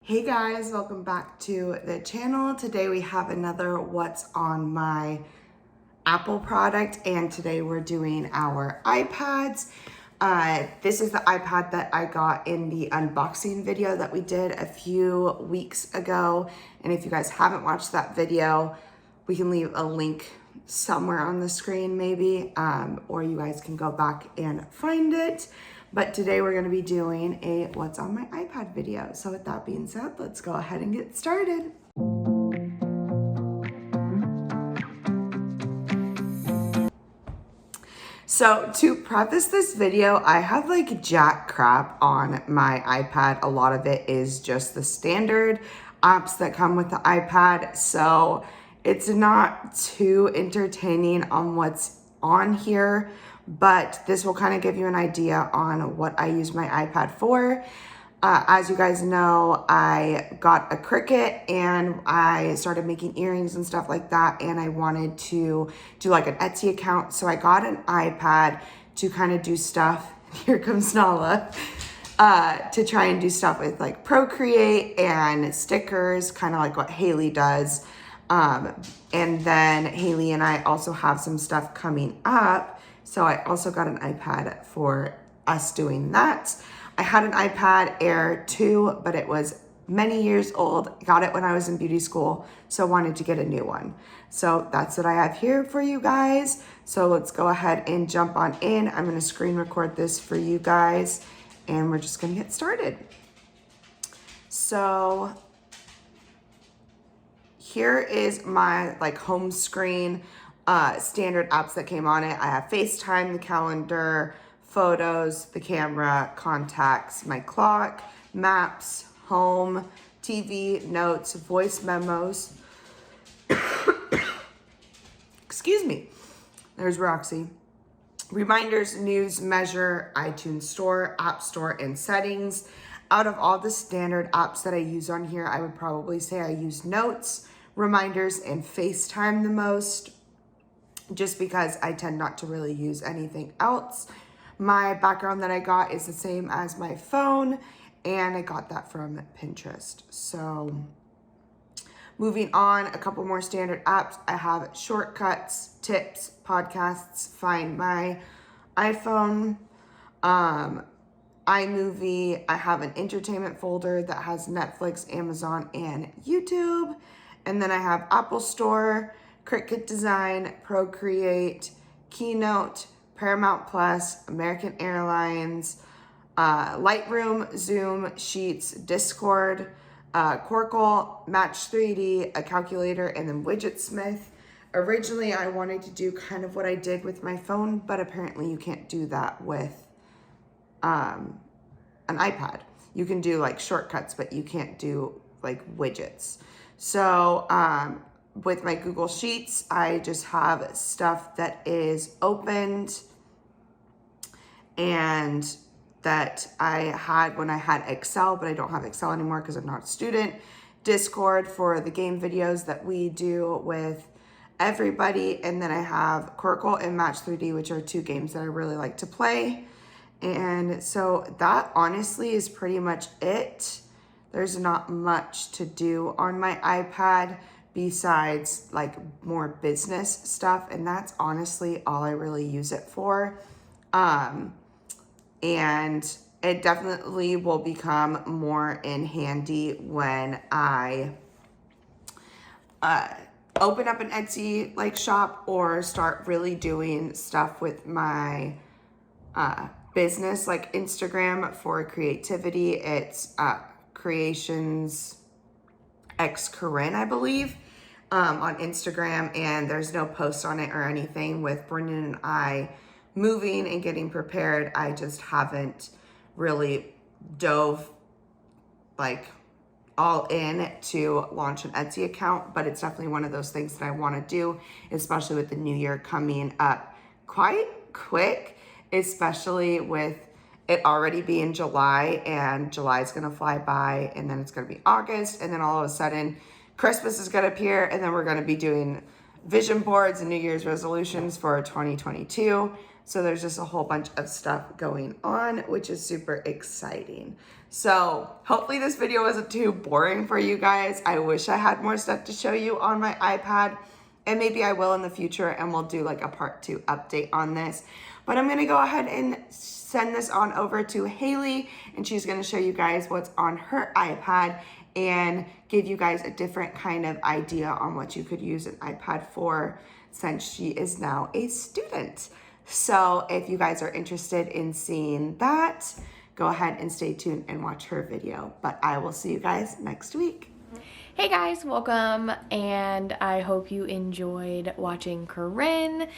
Hey guys, welcome back to the channel. Today we have another what's on my Apple product, and today we're doing our iPads. This is the iPad that I got in the unboxing video that we did a few weeks ago. And if you guys haven't watched that video, we can leave a link somewhere on the screen maybe, or you guys can go back and find it. But today we're gonna be doing a what's on my iPad video. So with that being said, let's go ahead and get started. So to preface this video, I have like jack crap on my iPad. A lot of it is just the standard apps that come with the iPad. So it's not too entertaining on what's on here, but this will kind of give you an idea on what I use my iPad for. As you guys know, I got a Cricut and I started making earrings and stuff like that, and I wanted to do like an Etsy account. So I got an iPad to kind of do stuff. Here comes Nala. To try and do stuff with like Procreate and stickers, kind of like what Hailey does. And then Hailey and I also have some stuff coming up. So I also got an iPad for us doing that. I had an iPad Air 2, but it was many years old. Got it when I was in beauty school, so wanted to get a new one. So that's what I have here for you guys. So let's go ahead and jump on in. I'm gonna screen record this for you guys, and we're just gonna get started. So here is my like home screen, standard apps that came on it. I have FaceTime, the calendar, photos, the camera, contacts, my clock, maps, home, TV, notes, voice memos. Excuse me. There's Roxy. Reminders, news, measure, iTunes Store, App Store, and settings. Out of all the standard apps that I use on here, I would probably say I use notes, reminders, and FaceTime the most, just because I tend not to really use anything else. My background that I got is the same as my phone, and I got that from Pinterest. So moving on, a couple more standard apps. I have shortcuts, tips, podcasts, Find My, iPhone, iMovie. I have an entertainment folder that has Netflix, Amazon, and YouTube. And then I have Apple Store, Cricut Design, Procreate, Keynote, Paramount Plus, American Airlines, Lightroom, Zoom, Sheets, Discord, Corkle, Match 3D, a calculator, and then Widgetsmith. Originally, I wanted to do kind of what I did with my phone, but apparently you can't do that with an iPad. You can do like shortcuts, but you can't do like widgets. So with my Google Sheets, I just have stuff that is opened and that I had when I had Excel, but I don't have Excel anymore because I'm not a student. Discord for the game videos that we do with everybody. And then I have Corkle and Match 3D, which are two games that I really like to play. And so that honestly is pretty much it. There's not much to do on my iPad besides like more business stuff, and that's honestly all I really use it for. And it definitely will become more in handy when I open up an Etsy like shop or start really doing stuff with my business, like Instagram for creativity. It's Creations X Corrine, I believe, on Instagram, and there's no post on it or anything. With Brendan and I moving and getting prepared, I just haven't really dove like all in to launch an Etsy account, but it's definitely one of those things that I want to do, especially with the new year coming up quite quick, especially with it already being July, and July is gonna fly by, and then it's gonna be August, and then all of a sudden Christmas is gonna appear, and then we're gonna be doing vision boards and New Year's resolutions for 2022. So there's just a whole bunch of stuff going on, which is super exciting. So hopefully this video wasn't too boring for you guys. I wish I had more stuff to show you on my iPad, and maybe I will in the future, and we'll do like a part 2 update on this. But I'm gonna go ahead and send this on over to Hailey, and she's gonna show you guys what's on her iPad and give you guys a different kind of idea on what you could use an iPad for, since she is now a student. So if you guys are interested in seeing that, go ahead and stay tuned and watch her video. But I will see you guys next week. Hey guys, welcome, and I hope you enjoyed watching Corrine.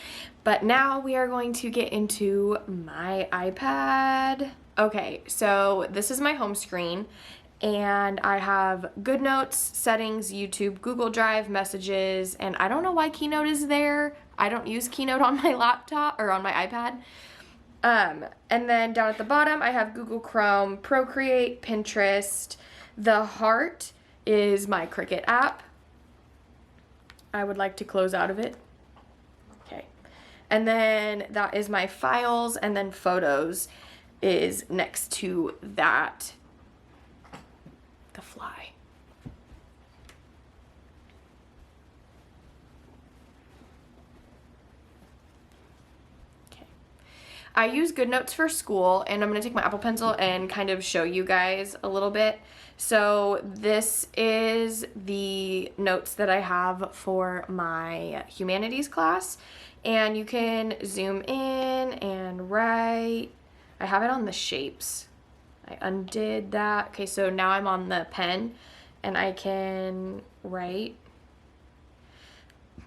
But now we are going to get into my iPad. Okay, so this is my home screen, and I have GoodNotes, Settings, YouTube, Google Drive, Messages, and I don't know why Keynote is there. I don't use Keynote on my laptop or on my iPad. And then down at the bottom, I have Google Chrome, Procreate, Pinterest. The heart is my Cricut app. I would like to close out of it. Okay. And then that is my files, and then photos is next to that. The fly. Okay. I use GoodNotes for school, and I'm going to take my Apple Pencil and kind of show you guys a little bit. So this is the notes that I have for my humanities class, and you can zoom in and write. I have it on the shapes. I undid that. Okay, so now I'm on the pen, and I can write.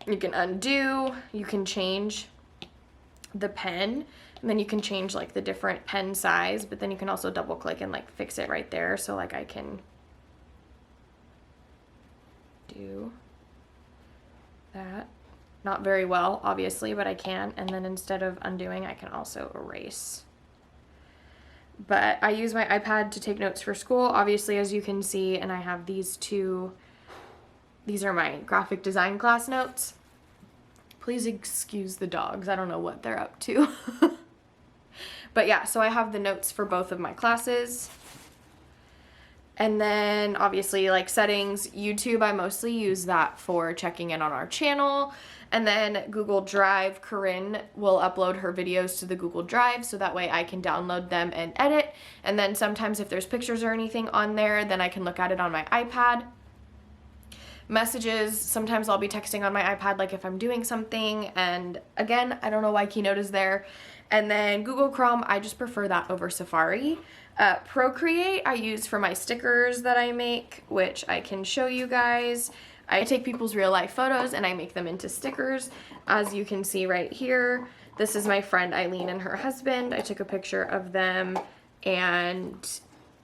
You can undo, you can change the pen, and then you can change like the different pen size, but then you can also double click and like fix it right there. So like I can do that. Not very well, obviously, but I can. And then instead of undoing, I can also erase. But I use my iPad to take notes for school, obviously, as you can see, and I have these two. These are my graphic design class notes. Please excuse the dogs. I don't know what they're up to. But yeah, so I have the notes for both of my classes. And then obviously like settings, YouTube, I mostly use that for checking in on our channel. And then Google Drive, Corrine will upload her videos to the Google Drive, so that way I can download them and edit. And then sometimes if there's pictures or anything on there, then I can look at it on my iPad. Messages, sometimes I'll be texting on my iPad, like if I'm doing something, and again, I don't know why Keynote is there. And then Google Chrome, I just prefer that over Safari. Procreate, I use for my stickers that I make, which I can show you guys. I take people's real life photos and I make them into stickers, as you can see right here. This is my friend Eileen and her husband. I took a picture of them and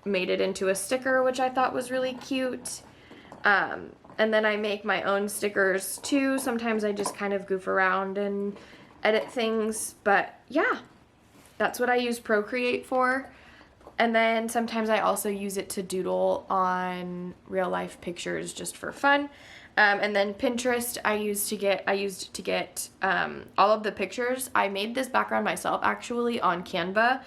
made it into a sticker, which I thought was really cute. And then I make my own stickers too. Sometimes I just kind of goof around and edit things, but yeah, that's what I use Procreate for. And then sometimes I also use it to doodle on real life pictures just for fun. And then Pinterest I used to get all of the pictures. I made this background myself actually on Canva.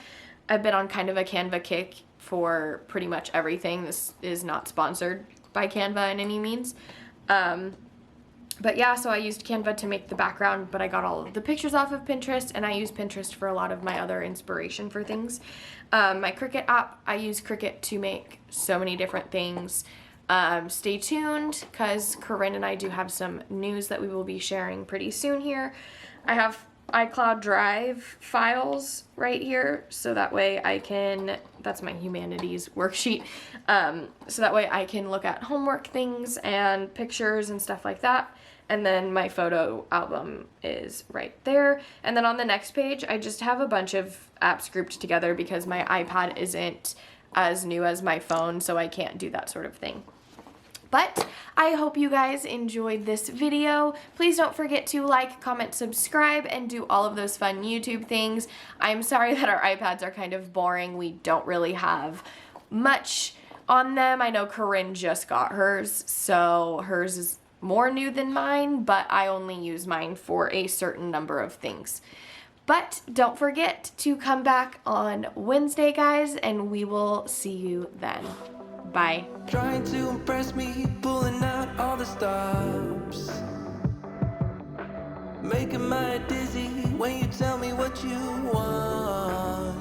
I've been on kind of a Canva kick for pretty much everything. This is not sponsored by Canva in any means. But yeah, so I used Canva to make the background, but I got all of the pictures off of Pinterest, and I use Pinterest for a lot of my other inspiration for things. My Cricut app, I use Cricut to make so many different things. Stay tuned, because Corrine and I do have some news that we will be sharing pretty soon here. I have iCloud Drive files right here, so that way I can, that's my humanities worksheet, so that way I can look at homework things and pictures and stuff like that. And then my photo album is right there. And then on the next page, I just have a bunch of apps grouped together because my iPad isn't as new as my phone, so I can't do that sort of thing. But I hope you guys enjoyed this video. Please don't forget to like, comment, subscribe, and do all of those fun YouTube things. I'm sorry that our iPads are kind of boring. We don't really have much on them. I know Corrine just got hers, so hers is more new than mine, but I only use mine for a certain number of things. But don't forget to come back on Wednesday, guys, and we will see you then. Bye. Trying to impress me, pulling out all the stops, making my dizzy when you